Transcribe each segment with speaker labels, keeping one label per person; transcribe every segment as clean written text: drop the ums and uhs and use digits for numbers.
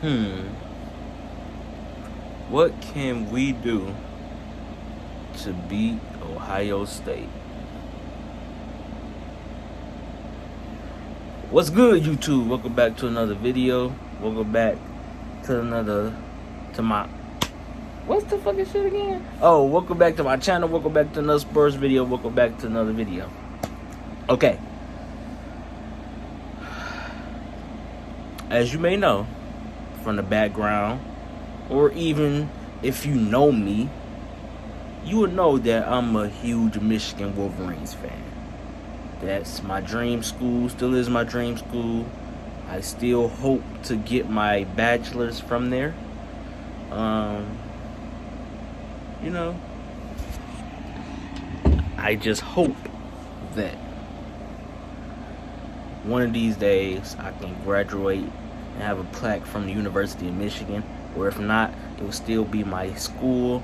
Speaker 1: Hmm. What can we do to beat Ohio State? What's good, YouTube? Welcome back to another video. Welcome back to my what's the fucking shit again? Oh, welcome back to my channel. Welcome back to another Spurs video. Welcome back to another video. Okay. As you may know from the background, or even if you know me, you would know that I'm a huge Michigan Wolverines fan. That's my dream school, still is my dream school. I still hope to get my bachelor's from there. You know, I just hope that one of these days I can graduate and have a plaque from the University of Michigan, or if not, it will still be my school.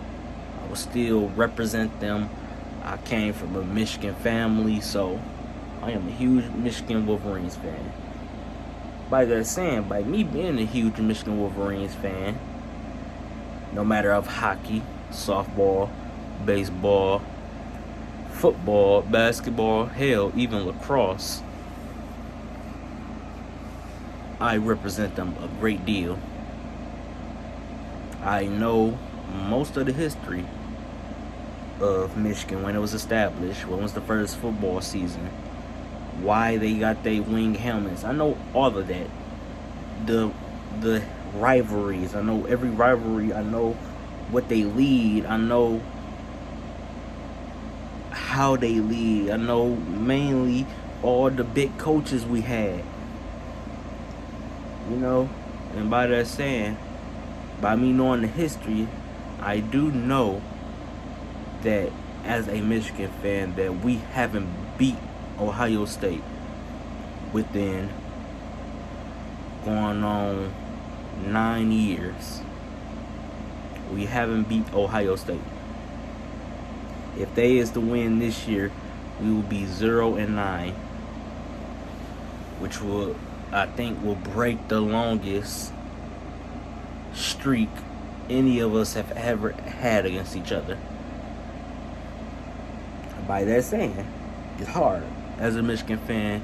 Speaker 1: I will still represent them. I came from a Michigan family, so I am a huge Michigan Wolverines fan. By that saying, by me being a huge Michigan Wolverines fan, no matter of hockey, softball, baseball, football, basketball, hell, even lacrosse, I represent them a great deal. I know most of the history of Michigan, when it was established, when was the first football season, why they got their wing helmets. I know all of that. The rivalries. I know every rivalry. I know what they lead. I know how they lead. I know mainly all the big coaches we had. You know, and by that saying, by me knowing the history, I do know that as a Michigan fan that we haven't beat Ohio State within going on 9 years. We haven't beat Ohio State. If they is to win this year, we will be 0-9, which will, I think, will break the longest streak any of us have ever had against each other. By that saying, it's hard as a Michigan fan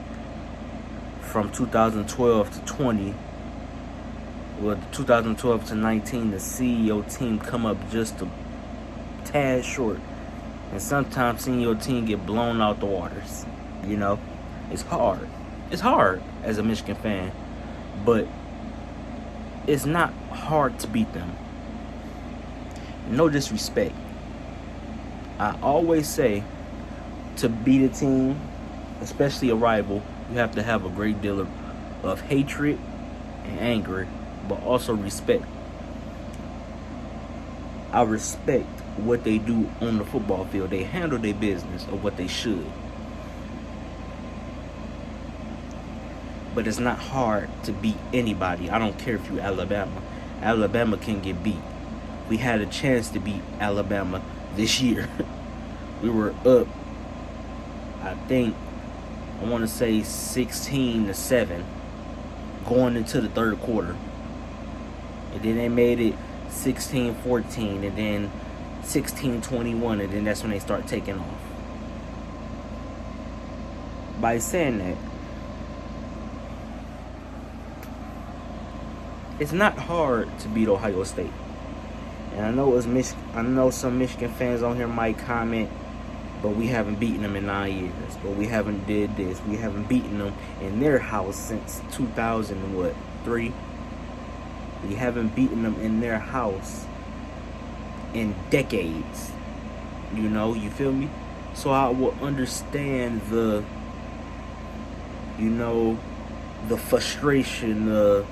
Speaker 1: from 2012 to 20, well, 2012 to 19, to see your team come up just a tad short, and sometimes seeing your team get blown out the waters. You know, it's hard. It's hard as a Michigan fan, but it's not hard to beat them. No disrespect. I always say, to beat a team, especially a rival, you have to have a great deal of hatred and anger, but also respect. I respect what they do on the football field. They handle their business of what they should. But it's not hard to beat anybody. I don't care if you're Alabama. Alabama can get beat. We had a chance to beat Alabama this year. We were up, I think, I want to say 16-7 going into the third quarter. And then they made it 16-14, and then 16-21, and then that's when they start taking off. By saying that, it's not hard to beat Ohio State. And I know some Michigan fans on here might comment, but we haven't beaten them in 9 years. But we haven't did this. We haven't beaten them in their house since 2003. We haven't beaten them in their house in decades. You know, you feel me? So I will understand the frustration, the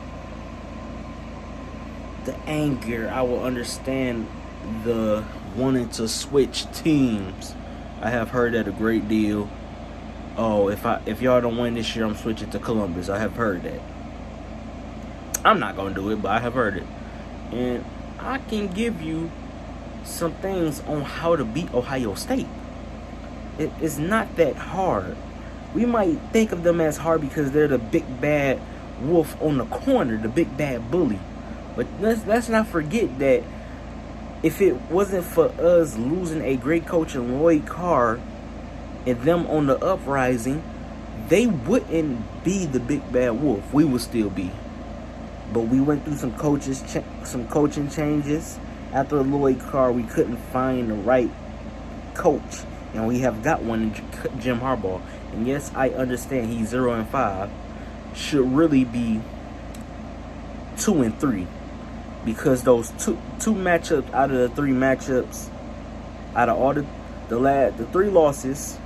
Speaker 1: anger. I will understand the wanting to switch teams. I have heard that a great deal. Oh, if y'all don't win this year, I'm switching to Columbus. I have heard that. I'm not gonna do it, but I have heard it. And I can give you some things on how to beat Ohio State. It's not that hard. We might think of them as hard because they're the big bad wolf on the corner, the big bad bully. But let's not forget that if it wasn't for us losing a great coach in Lloyd Carr and them on the uprising, they wouldn't be the big bad wolf. We would still be. But we went through some coaching changes. After Lloyd Carr, we couldn't find the right coach, and we have got one in Jim Harbaugh. And yes, I understand he's 0-5. Should really be 2-3, because those two matchups out of the 3 matchups, out of all the 3 losses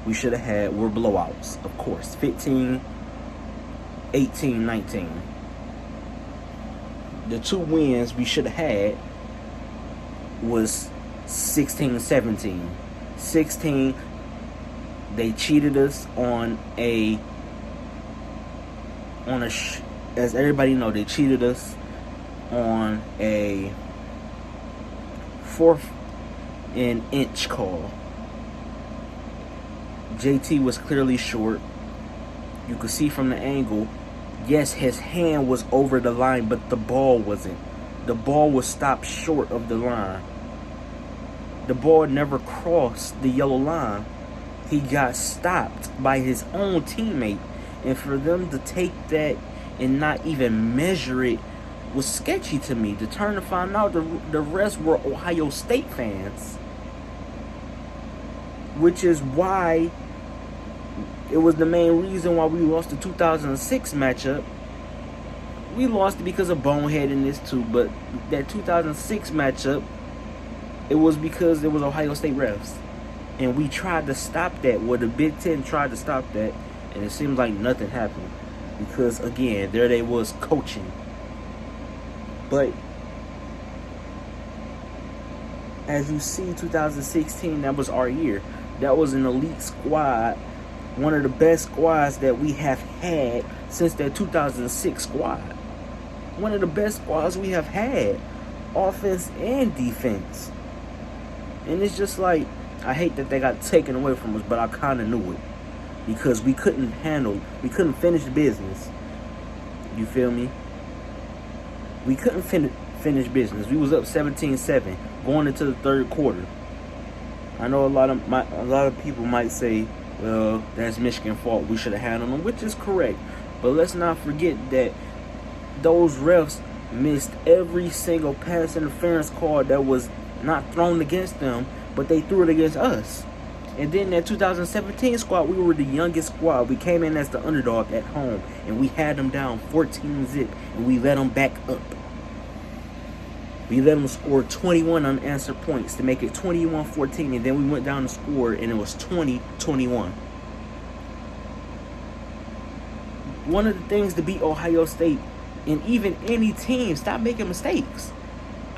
Speaker 1: we should have had were blowouts, of course. 15, 18, 19. The 2 wins we should have had was 16, 17. 16, they cheated us on as everybody know, they cheated us on a 4th and inch call. JT was clearly short. You could see from the angle, yes, his hand was over the line, but the ball wasn't. The ball was stopped short of the line. The ball never crossed the yellow line. He got stopped by his own teammate. And for them to take that and not even measure it was sketchy to me. To turn to find out the rest were Ohio State fans. Which is why it was the main reason why we lost the 2006 matchup. We lost it because of boneheadedness too, but that 2006 matchup, it was because it was Ohio State refs. And we tried to stop that, well, the Big Ten tried to stop that, and it seems like nothing happened. Because, again, there they was coaching. But, as you see, 2016, that was our year. That was an elite squad. One of the best squads that we have had since that 2006 squad. One of the best squads we have had. Offense and defense. And it's just like, I hate that they got taken away from us, but I kind of knew it. Because we couldn't finish business. You feel me? We couldn't finish business. We was up 17-7 going into the 3rd quarter. I know a lot of people might say, well, that's Michigan's fault. We should have handled them, which is correct. But let's not forget that those refs missed every single pass interference call that was not thrown against them, but they threw it against us. And then that 2017 squad, we were the youngest squad. We came in as the underdog at home, and we had them down 14-0, and we let them back up. We let them score 21 unanswered points to make it 21-14, and then we went down to score, and it was 20-21. One of the things to beat Ohio State, and even any team, stop making mistakes.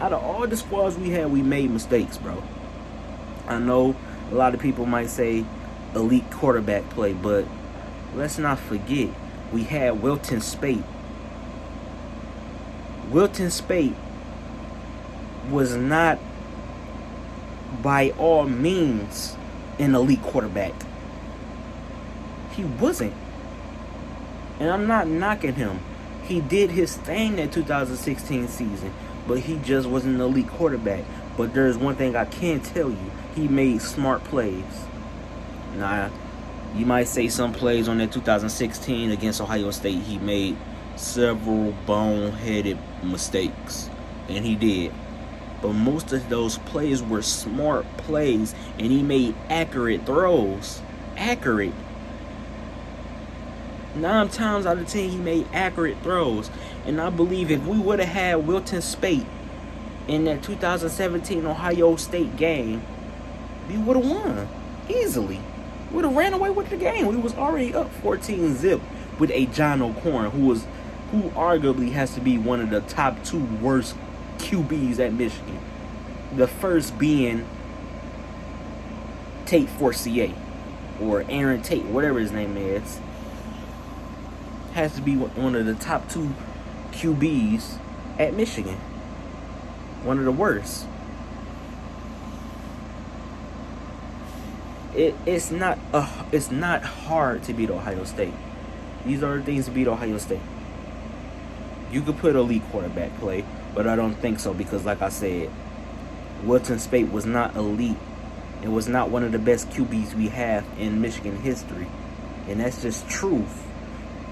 Speaker 1: Out of all the squads we had, we made mistakes, bro. I know a lot of people might say elite quarterback play, but let's not forget, we had Wilton Speight. Wilton Speight was not by all means an elite quarterback. He wasn't. And I'm not knocking him. He did his thing that 2016 season, but he just wasn't an elite quarterback. But there's one thing I can tell you. He made smart plays. Now, you might say some plays on that 2016 against Ohio State, he made several boneheaded mistakes. And he did. But most of those plays were smart plays, and he made accurate throws. Accurate. 9 times out of 10, he made accurate throws. And I believe if we would have had Wilton Speight in that 2017 Ohio State game, we would have won easily. Would have ran away with the game. We was already up 14-0 with a John O'Corn, who arguably has to be one of the top 2 worst QBs at Michigan. The first being Tate Forcier, or Aaron Tate, whatever his name is. Has to be one of the top 2 QBs at Michigan. One of the worst. It's not hard to beat Ohio State. These are the things to beat Ohio State. You could put elite quarterback play, but I don't think so because, like I said, Wilton Speight was not elite. It was not one of the best QBs we have in Michigan history, and that's just truth.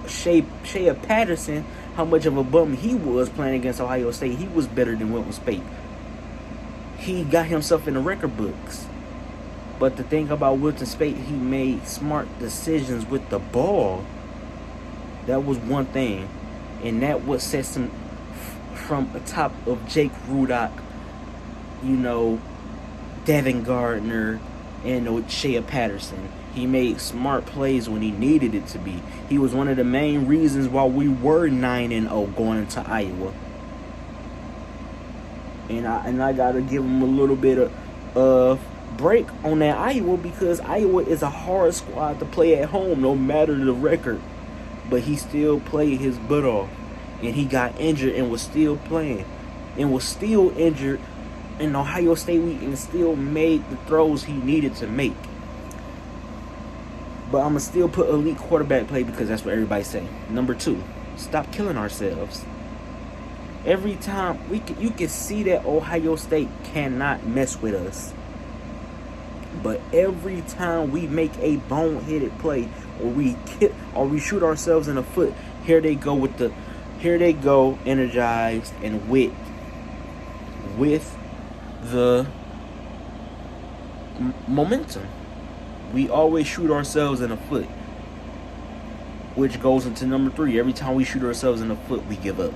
Speaker 1: Shea Patterson, how much of a bum he was playing against Ohio State, he was better than Wilton Speight. He got himself in the record books. But the thing about Wilton Speight, he made smart decisions with the ball. That was one thing. And that what sets him from the top of Jake Rudock, Devin Gardner, and Shea Patterson. He made smart plays when he needed it to be. He was one of the main reasons why we were 9-0 going into Iowa. And I gotta give him a little bit of break on that Iowa, because Iowa is a hard squad to play at home, no matter the record. But he still played his butt off, and he got injured and was still playing, and was still injured in Ohio State week, and still made the throws he needed to make. But I'm gonna still put elite quarterback play because that's what everybody say. Number 2, stop killing ourselves. Every time you can see that Ohio State cannot mess with us. But every time we make a boneheaded play, or we shoot ourselves in the foot, here they go energized and with the momentum. We always shoot ourselves in the foot, which goes into number 3. Every time we shoot ourselves in the foot, we give up.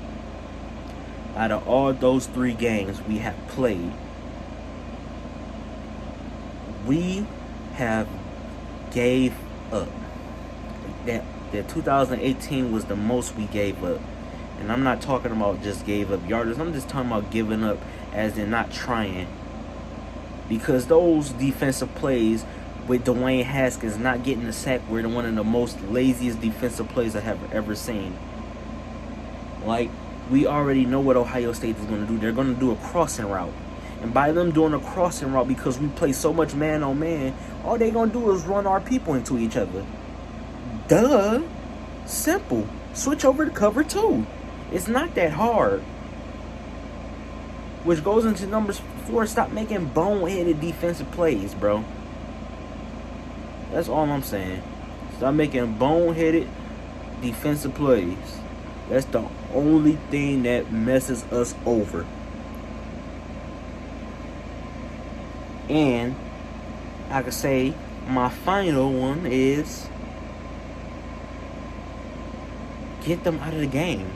Speaker 1: Out of all those 3 games we have played, we have gave up. That 2018 was the most we gave up. And I'm not talking about just gave up yardage. I'm just talking about giving up as in not trying. Because those defensive plays with Dwayne Haskins not getting the sack were one of the most laziest defensive plays I have ever seen. Like, we already know what Ohio State is going to do. They're going to do a crossing route. And by them doing a crossing route, because we play so much man-on-man, all they're going to do is run our people into each other. Duh. Simple. Switch over to cover 2. It's not that hard. Which goes into number 4. Stop making boneheaded defensive plays, bro. That's all I'm saying. Stop making boneheaded defensive plays. That's the only thing that messes us over. And I could say my final one is get them out of the game.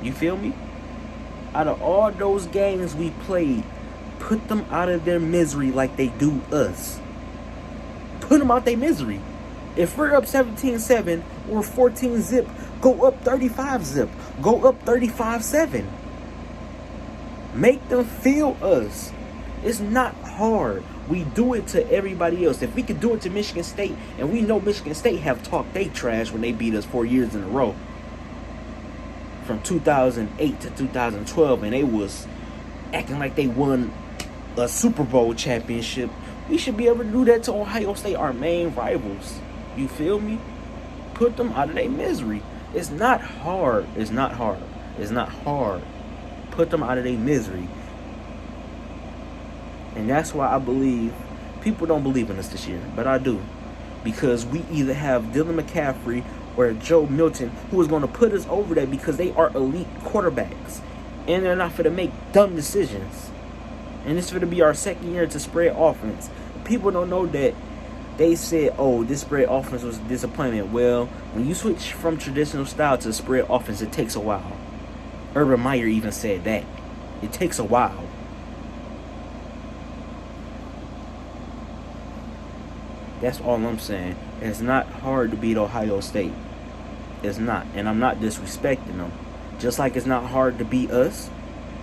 Speaker 1: You feel me? Out of all those games we played, put them out of their misery like they do us. Put them out their misery. If we're up 17-7 or 14-zip, go up 35-zip. Go up 35-7. Make them feel us. It's not hard. We do it to everybody else. If we could do it to Michigan State, and we know Michigan State have talked they trash when they beat us 4 years in a row, from 2008 to 2012, and they was acting like they won a Super Bowl championship, we should be able to do that to Ohio State, our main rivals. You feel me? Put them out of their misery. It's not hard. It's not hard. It's not hard. Put them out of their misery. And that's why I believe people don't believe in us this year, but I do. Because we either have Dylan McCaffrey or Joe Milton, who is going to put us over that, because they are elite quarterbacks. And they're not going to make dumb decisions. And it's going to be our second year to spread offense. People don't know that they said, oh, this spread offense was a disappointment. Well, when you switch from traditional style to spread offense, it takes a while. Urban Meyer even said that. It takes a while. That's all I'm saying. It's not hard to beat Ohio State. It's not. And I'm not disrespecting them. Just like it's not hard to beat us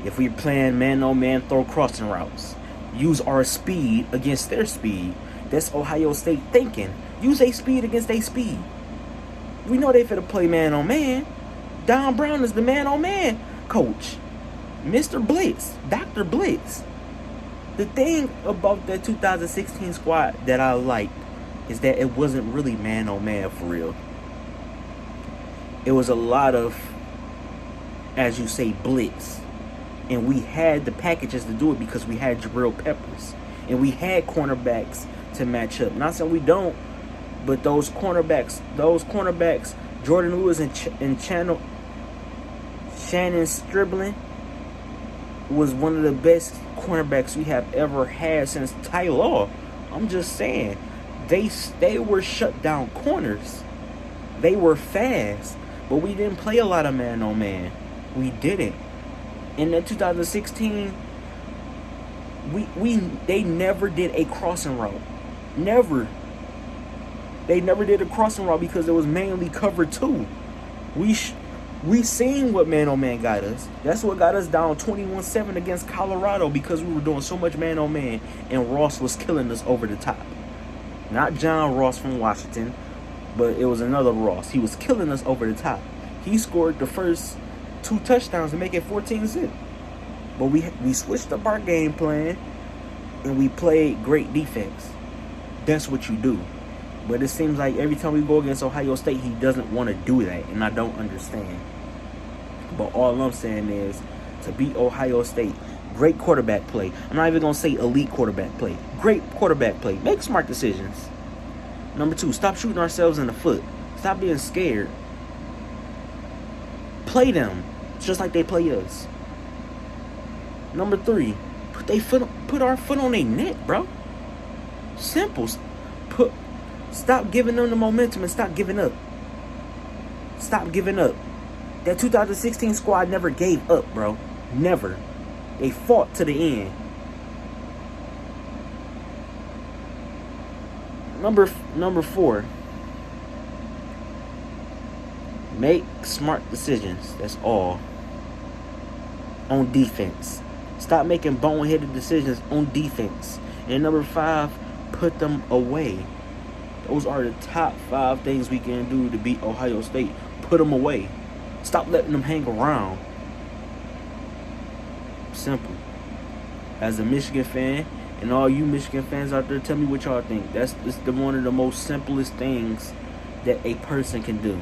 Speaker 1: if we're playing man-on-man, throw crossing routes. Use our speed against their speed. That's Ohio State thinking. Use their speed against their speed. We know they finna play man-on-man. Don Brown is the man-on-man coach. Mr. Blitz. Dr. Blitz. The thing about that 2016 squad that I liked is that it wasn't really man-on-man for real. It was a lot of as you say, blitz. And we had the packages to do it because we had Jabril Peppers. And we had cornerbacks to match up. Not saying we don't, but those cornerbacks, Jordan Lewis and Shannon Stribling was one of the best cornerbacks we have ever had since Ty Law. I'm just saying, they were shut down corners. They were fast, but we didn't play a lot of man on man. We didn't. In that 2016, they never did a crossing route. Never. They never did a crossing route because it was mainly cover 2. We seen what man on man got us. That's what got us down 21-7 against Colorado, because we were doing so much man on man and Ross was killing us over the top. Not John Ross from Washington, but it was another Ross. He was killing us over the top. He scored the first 2 touchdowns to make it 14-zip. But we switched up our game plan and we played great defense. That's what you do. But it seems like every time we go against Ohio State, he doesn't want to do that, and I don't understand. But all I'm saying is, to beat Ohio State, great quarterback play. I'm not even going to say elite quarterback play. Great quarterback play. Make smart decisions. Number 2, stop shooting ourselves in the foot. Stop being scared. Play them just like they play us. Number 3, put our foot on their neck, bro. Simple. Stop giving them the momentum and stop giving up. Stop giving up. That 2016 squad never gave up, bro. Never. They fought to the end. Number 4. Make smart decisions. That's all. On defense. Stop making boneheaded decisions on defense. And number 5, put them away. Those are the top 5 things we can do to beat Ohio State. Put them away. Stop letting them hang around. Simple. As a Michigan fan, and all you Michigan fans out there, tell me what y'all think. That's one of the most simplest things that a person can do.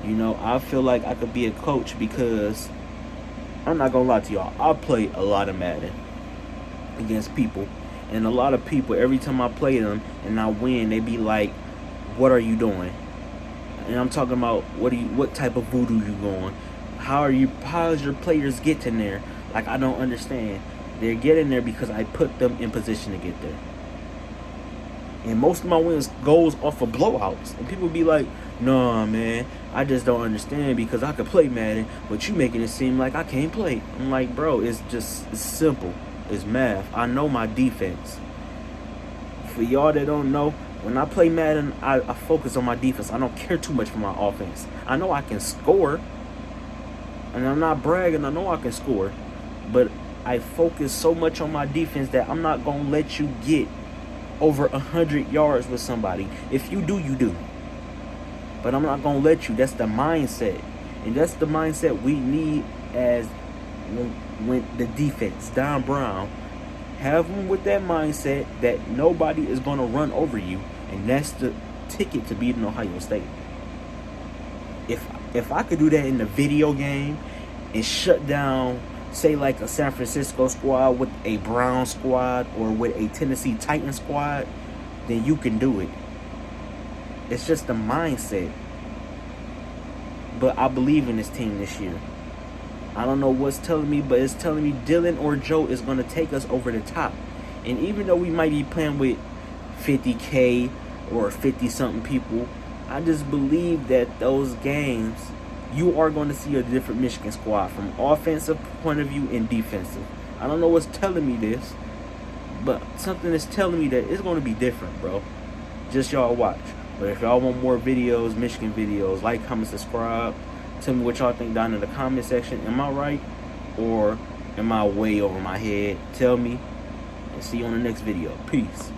Speaker 1: You know, I feel like I could be a coach because, I'm not going to lie to y'all, I play a lot of Madden against people. And a lot of people, every time I play them and I win, they be like, what are you doing? And I'm talking about, what type of voodoo you going? How is your players getting there? Like, I don't understand. They're getting there because I put them in position to get there. And most of my wins goes off of blowouts. And people be like, nah, man, I just don't understand because I could play Madden, but you making it seem like I can't play. I'm like, bro, it's simple. It's math. I know my defense. For y'all that don't know, when I play Madden, I focus on my defense. I don't care too much for my offense. I know I can score, and I'm not bragging. I know I can score, but I focus so much on my defense that I'm not going to let you get over 100 yards with somebody. If you do, you do. But I'm not going to let you. That's the mindset. And that's the mindset we need as when the defense, Don Brown, have them with that mindset that nobody is going to run over you, and that's the ticket to beating Ohio State. If I could do that in the video game and shut down, say, like a San Francisco squad with a Brown squad or with a Tennessee Titans squad, then you can do it. It's just the mindset. But I believe in this team this year. I don't know what's telling me, but it's telling me Dylan or Joe is going to take us over the top. And even though we might be playing with 50K or 50-something people, I just believe that those games, you are going to see a different Michigan squad from offensive point of view and defensive. I don't know what's telling me this, but something is telling me that it's going to be different, bro. Just y'all watch. But if y'all want more videos, Michigan videos, like, comment, subscribe. Tell me what y'all think down in the comment section. Am I right or am I way over my head? Tell me, and see you on the next video. Peace.